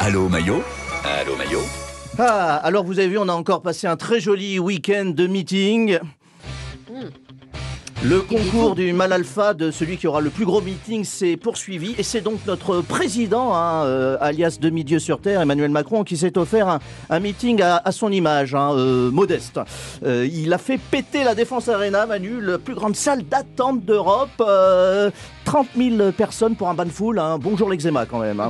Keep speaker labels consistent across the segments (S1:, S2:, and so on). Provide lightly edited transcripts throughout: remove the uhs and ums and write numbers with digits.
S1: Allô Maillot? Allô Maillot?
S2: Ah, alors vous avez vu, on a encore passé un très joli week-end de meeting. Le concours du mal alpha de celui qui aura le plus gros meeting s'est poursuivi et c'est donc notre président, alias demi-dieu sur terre, Emmanuel Macron, qui s'est offert un meeting à son image, modeste. Il a fait péter la Défense Arena, Manu, la plus grande salle d'attente d'Europe. 30 000 personnes pour un bain de foule, bonjour l'eczéma quand même.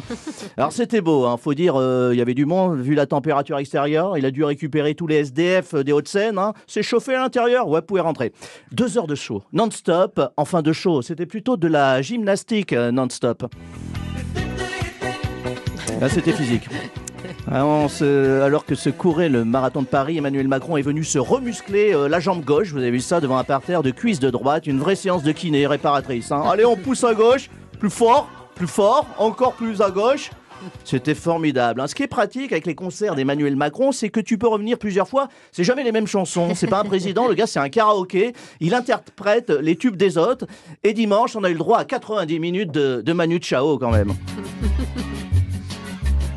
S2: Alors c'était beau, faut dire, il y avait du monde, vu la température extérieure, il a dû récupérer tous les SDF des Hauts-de-Seine, c'est chauffé à l'intérieur, ouais, vous pouvez rentrer. 2 heures de show, non-stop, enfin de show, c'était plutôt de la gymnastique non-stop. Là c'était physique. Alors que se courait le marathon de Paris, Emmanuel Macron est venu se remuscler la jambe gauche. Vous avez vu ça devant un parterre de cuisses de droite. Une vraie séance de kiné réparatrice. Allez, on pousse à gauche, plus fort, encore plus à gauche. C'était formidable. Ce qui est pratique avec les concerts d'Emmanuel Macron, c'est que tu peux revenir plusieurs fois. C'est jamais les mêmes chansons. C'est pas un président, le gars, c'est un karaoké. Il interprète les tubes des autres. Et dimanche, on a eu le droit à 90 minutes de Manu Chao quand même.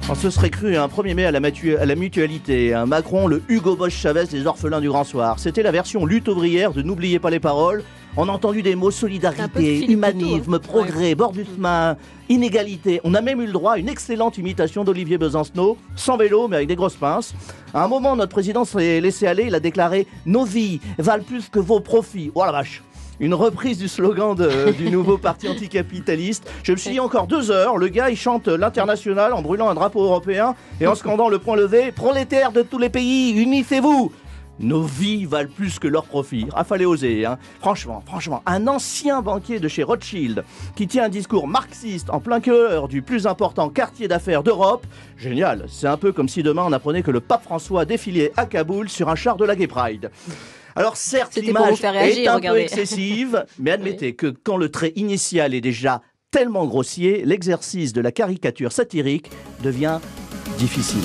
S2: On se serait cru un 1er mai à la mutualité. Macron, le Hugo Boss Chavez des orphelins du Grand Soir. C'était la version lutte ouvrière de N'oubliez pas les paroles. On a entendu des mots solidarité, humanisme, progrès, bord du chemin, inégalité. On a même eu le droit à une excellente imitation d'Olivier Besancenot, sans vélo mais avec des grosses pinces. À un moment, notre président s'est laissé aller, il a déclaré « Nos vies valent plus que vos profits ». Oh la vache! Une reprise du slogan du nouveau parti anticapitaliste. Je me suis dit encore 2 heures, le gars il chante l'international en brûlant un drapeau européen et en scandant le point levé « Prolétaires de tous les pays, unissez-vous !» Nos vies valent plus que leurs profits. Ah, fallait oser, Franchement, un ancien banquier de chez Rothschild qui tient un discours marxiste en plein cœur du plus important quartier d'affaires d'Europe. Génial, c'est un peu comme si demain on apprenait que le pape François défilait à Kaboul sur un char de la Gay Pride. Alors certes, l'image est un peu excessive, mais admettez que quand le trait initial est déjà tellement grossier, l'exercice de la caricature satirique devient difficile.